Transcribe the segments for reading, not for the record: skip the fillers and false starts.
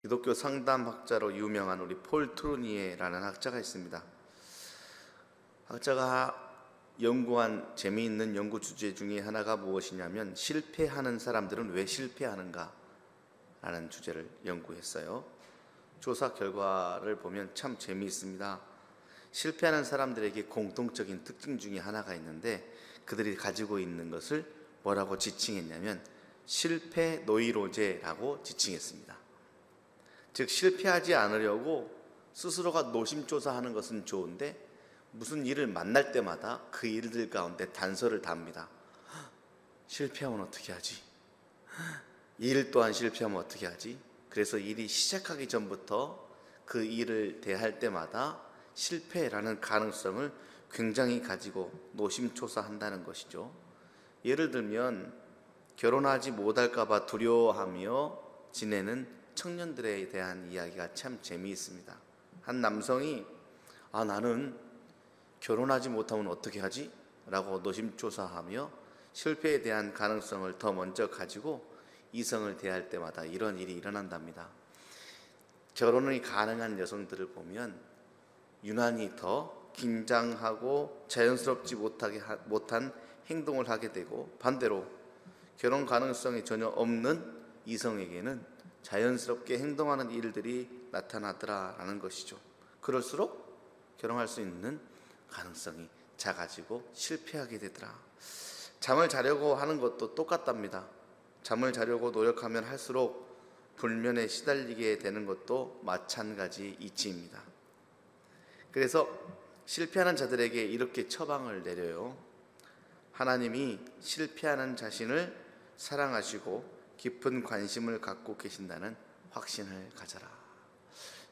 기독교 상담학자로 유명한 우리 폴 트루니에라는 학자가 있습니다. 학자가 연구한 재미있는 연구 주제 중에 하나가 무엇이냐면 실패하는 사람들은 왜 실패하는가 라는 주제를 연구했어요. 조사 결과를 보면 참 재미있습니다. 실패하는 사람들에게 공통적인 특징 중에 하나가 있는데 그들이 가지고 있는 것을 뭐라고 지칭했냐면 실패 노이로제라고 지칭했습니다. 즉 실패하지 않으려고 스스로가 노심초사하는 것은 좋은데 무슨 일을 만날 때마다 그 일들 가운데 단서를 답니다. 실패하면 어떻게 하지? 일 또한 실패하면 어떻게 하지? 그래서 일이 시작하기 전부터 그 일을 대할 때마다 실패라는 가능성을 굉장히 가지고 노심초사한다는 것이죠. 예를 들면 결혼하지 못할까 봐 두려워하며 지내는 청년들에 대한 이야기가 참 재미있습니다. 한 남성이 나는 결혼하지 못하면 어떻게 하지? 라고 노심초사하며 실패에 대한 가능성을 더 먼저 가지고 이성을 대할 때마다 이런 일이 일어난답니다. 결혼이 가능한 여성들을 보면 유난히 더 긴장하고 자연스럽지 못한 행동을 하게 되고 반대로 결혼 가능성이 전혀 없는 이성에게는 자연스럽게 행동하는 일들이 나타나더라라는 것이죠. 그럴수록 결혼할 수 있는 가능성이 작아지고 실패하게 되더라. 잠을 자려고 하는 것도 똑같답니다. 잠을 자려고 노력하면 할수록 불면에 시달리게 되는 것도 마찬가지 이치입니다. 그래서 실패하는 자들에게 이렇게 처방을 내려요. 하나님이 실패하는 자신을 사랑하시고 깊은 관심을 갖고 계신다는 확신을 가져라.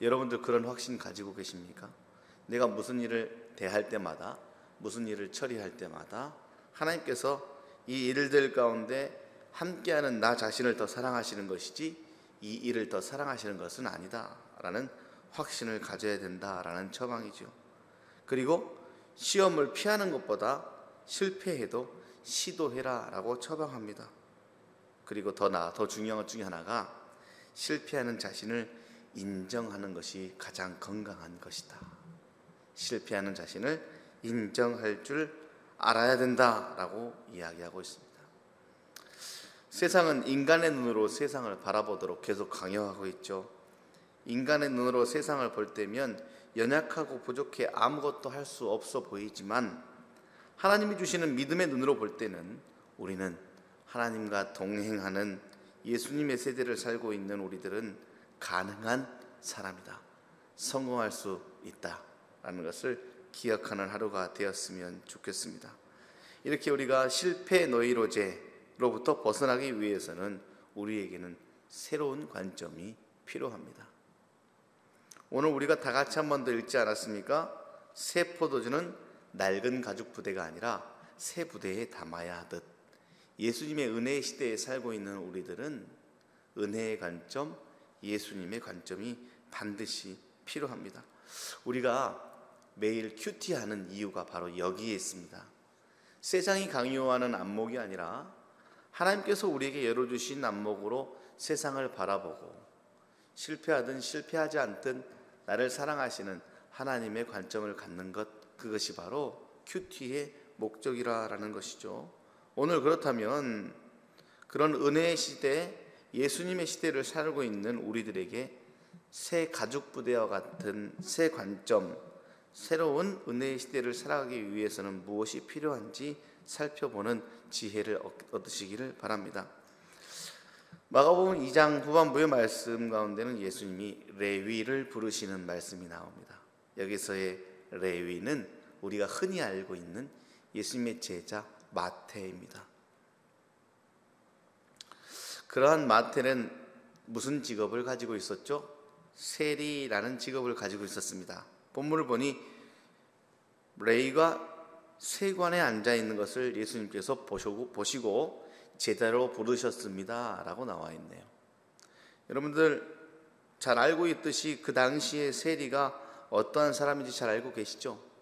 여러분들 그런 확신 가지고 계십니까? 내가 무슨 일을 대할 때마다, 무슨 일을 처리할 때마다 하나님께서 이 일들 가운데 함께하는 나 자신을 더 사랑하시는 것이지 이 일을 더 사랑하시는 것은 아니다 라는 확신을 가져야 된다라는 처방이죠. 그리고 시험을 피하는 것보다 실패해도 시도해라 라고 처방합니다. 그리고 더 중요한 것 중에 하나가 실패하는 자신을 인정하는 것이 가장 건강한 것이다. 실패하는 자신을 인정할 줄 알아야 된다라고 이야기하고 있습니다. 세상은 인간의 눈으로 세상을 바라보도록 계속 강요하고 있죠. 인간의 눈으로 세상을 볼 때면 연약하고 부족해 아무것도 할 수 없어 보이지만 하나님이 주시는 믿음의 눈으로 볼 때는 우리는 하나님과 동행하는 예수님의 세대를 살고 있는 우리들은 가능한 사람이다. 성공할 수 있다라는 것을 기억하는 하루가 되었으면 좋겠습니다. 이렇게 우리가 실패 노이로제로부터 벗어나기 위해서는 우리에게는 새로운 관점이 필요합니다. 오늘 우리가 다 같이 한 번 더 읽지 않았습니까? 새 포도주는 낡은 가죽 부대가 아니라 새 부대에 담아야 하듯 예수님의 은혜의 시대에 살고 있는 우리들은 은혜의 관점, 예수님의 관점이 반드시 필요합니다. 우리가 매일 큐티하는 이유가 바로 여기에 있습니다. 세상이 강요하는 안목이 아니라 하나님께서 우리에게 열어주신 안목으로 세상을 바라보고 실패하든 실패하지 않든 나를 사랑하시는 하나님의 관점을 갖는 것, 그것이 바로 큐티의 목적이라는 것이죠. 오늘 그렇다면 그런 은혜의 시대, 예수님의 시대를 살고 있는 우리들에게 새 가죽 부대와 같은 새 관점, 새로운 은혜의 시대를 살아가기 위해서는 무엇이 필요한지 살펴보는 지혜를 얻으시기를 바랍니다. 마가복음 2장 후반부의 말씀 가운데는 예수님이 레위를 부르시는 말씀이 나옵니다. 여기서의 레위는 우리가 흔히 알고 있는 예수님의 제자 마태입니다. 그러한 마태는 무슨 직업을 가지고 있었죠? 세리라는 직업을 가지고 있었습니다. 본문을 보니 레위가 세관에 앉아 있는 것을 예수님께서 보시고 제자로 부르셨습니다 라고 나와 있네요. 여러분들 잘 알고 있듯이 그 당시에 세리가 어떠한 사람인지 잘 알고 계시죠?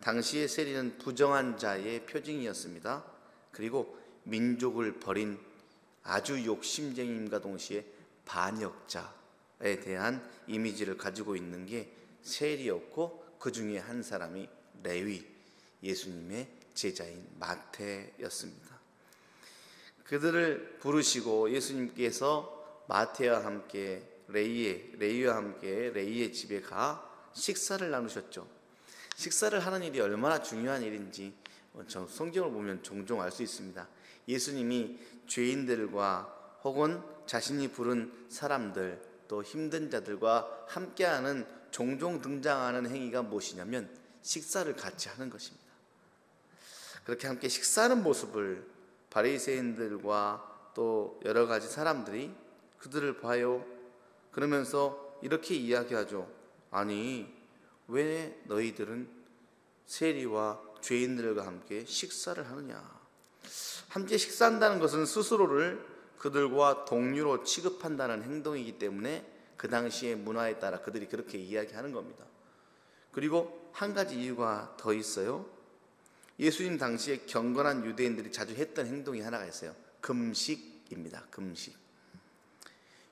당시의 세리는 부정한 자의 표징이었습니다. 그리고 민족을 버린 아주 욕심쟁이임과 동시에 반역자, 대한 이미지를 가지고 있는 게 세리였고, 그 중에 한 사람이 레위, 예수님의 제자인 마태였습니다. 그들을 부르시고 예수님께서 마태와 함께 레위와 함께 레위의 집에 가 식사를 나누셨죠. 식사를 하는 일이 얼마나 중요한 일인지 성경을 보면 종종 알 수 있습니다. 예수님이 죄인들과 혹은 자신이 부른 사람들, 또 힘든 자들과 함께하는 종종 등장하는 행위가 무엇이냐면 식사를 같이 하는 것입니다. 그렇게 함께 식사하는 모습을 바리새인들과 또 여러 가지 사람들이 그들을 봐요. 그러면서 이렇게 이야기하죠. 아니, 왜 너희들은 세리와 죄인들과 함께 식사를 하느냐? 함께 식사한다는 것은 스스로를 그들과 동료로 취급한다는 행동이기 때문에 그 당시의 문화에 따라 그들이 그렇게 이야기하는 겁니다. 그리고 한 가지 이유가 더 있어요. 예수님 당시에 경건한 유대인들이 자주 했던 행동이 하나가 있어요. 금식입니다. 금식.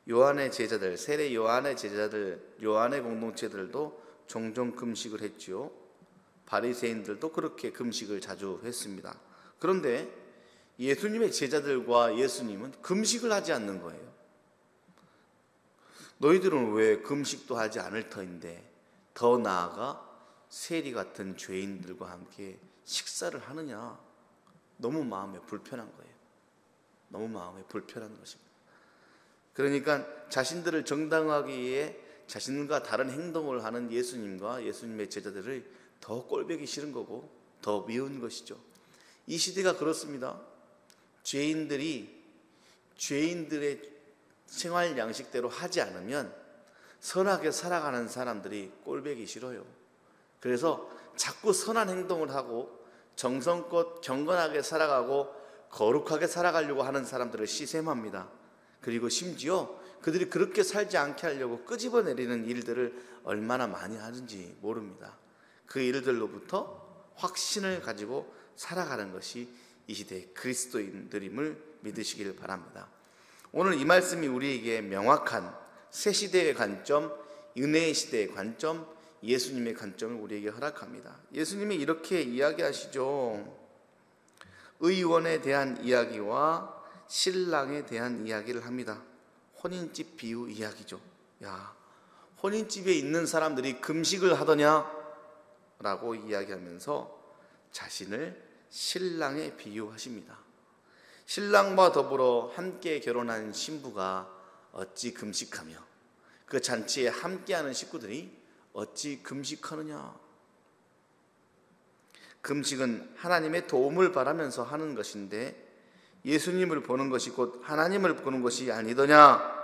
요한의 제자들, 세례 요한의 제자들, 요한의 공동체들도 종종 금식을 했지요. 바리새인들도 그렇게 금식을 자주 했습니다. 그런데 예수님의 제자들과 예수님은 금식을 하지 않는 거예요. 너희들은 왜 금식도 하지 않을 터인데 더 나아가 세리 같은 죄인들과 함께 식사를 하느냐? 너무 마음에 불편한 거예요. 너무 마음에 불편한 것입니다. 그러니까 자신들을 정당화하기 위해 자신과 다른 행동을 하는 예수님과 예수님의 제자들을 더 꼴보기 싫은 거고 더 미운 것이죠. 이 시대가 그렇습니다. 죄인들이 죄인들의 생활 양식대로 하지 않으면 선하게 살아가는 사람들이 꼴보기 싫어요. 그래서 자꾸 선한 행동을 하고 정성껏 경건하게 살아가고 거룩하게 살아가려고 하는 사람들을 시샘합니다. 그리고 심지어 그들이 그렇게 살지 않게 하려고 끄집어내리는 일들을 얼마나 많이 하는지 모릅니다. 그 일들로부터 확신을 가지고 살아가는 것이 이 시대의 그리스도인들임을 믿으시길 바랍니다. 오늘 이 말씀이 우리에게 명확한 새 시대의 관점, 은혜의 시대의 관점, 예수님의 관점을 우리에게 허락합니다. 예수님이 이렇게 이야기하시죠. 의원에 대한 이야기와 신랑에 대한 이야기를 합니다. 혼인집 비유 이야기죠. 야, 혼인집에 있는 사람들이 금식을 하더냐? 라고 이야기하면서 자신을 신랑에 비유하십니다. 신랑과 더불어 함께 결혼한 신부가 어찌 금식하며 그 잔치에 함께하는 식구들이 어찌 금식하느냐? 금식은 하나님의 도움을 바라면서 하는 것인데 예수님을 보는 것이 곧 하나님을 보는 것이 아니더냐?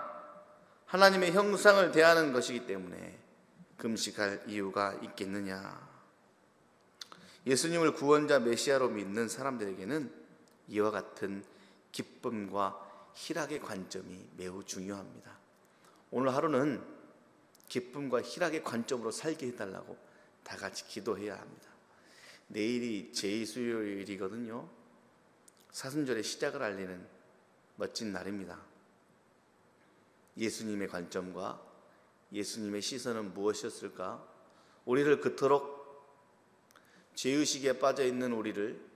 하나님의 형상을 대하는 것이기 때문에 금식할 이유가 있겠느냐? 예수님을 구원자 메시아로 믿는 사람들에게는 이와 같은 기쁨과 희락의 관점이 매우 중요합니다. 오늘 하루는 기쁨과 희락의 관점으로 살게 해달라고 다 같이 기도해야 합니다. 내일이 제2수요일이거든요. 사순절의 시작을 알리는 멋진 날입니다. 예수님의 관점과 예수님의 시선은 무엇이었을까? 우리를 그토록 죄의식에 빠져있는 우리를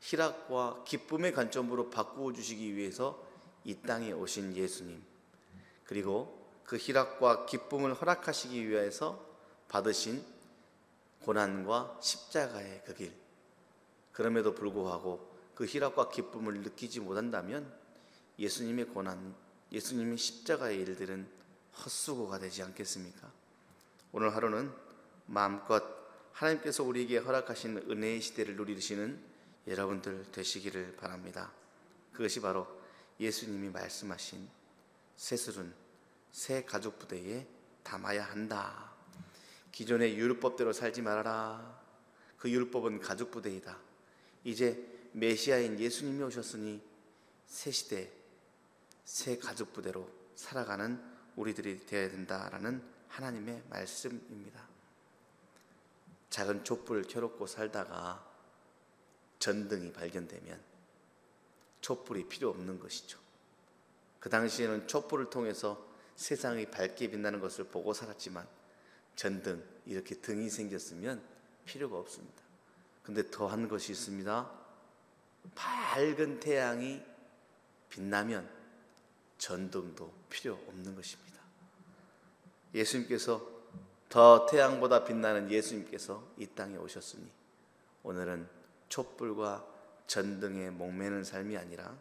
희락과 기쁨의 관점으로 바꾸어 주시기 위해서 이 땅에 오신 예수님, 그리고 그 희락과 기쁨을 허락하시기 위해서 받으신 고난과 십자가의 그 길, 그럼에도 불구하고 그 희락과 기쁨을 느끼지 못한다면 예수님의 고난, 예수님의 십자가의 일들은 헛수고가 되지 않겠습니까? 오늘 하루는 마음껏 하나님께서 우리에게 허락하신 은혜의 시대를 누리시는 여러분들 되시기를 바랍니다. 그것이 바로 예수님이 말씀하신 세술은 새 가족 부대에 담아야 한다. 기존의 율법대로 살지 말아라. 그 율법은 가족 부대이다. 이제 메시아인 예수님이 오셨으니 새 시대, 새 가족 부대로 살아가는 우리들이 되어야 된다라는 하나님의 말씀입니다. 작은 촛불을 켜놓고 살다가 전등이 발견되면 촛불이 필요 없는 것이죠. 그 당시에는 촛불을 통해서 세상이 밝게 빛나는 것을 보고 살았지만 전등, 이렇게 등이 생겼으면 필요가 없습니다. 근데 더한 것이 있습니다. 밝은 태양이 빛나면 전등도 필요 없는 것입니다. 예수님께서, 더 태양보다 빛나는 예수님께서 이 땅에 오셨으니 오늘은 촛불과 전등에 목매는 삶이 아니라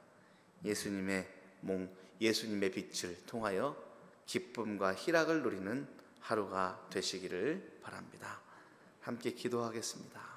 예수님의 빛을 통하여 기쁨과 희락을 누리는 하루가 되시기를 바랍니다. 함께 기도하겠습니다.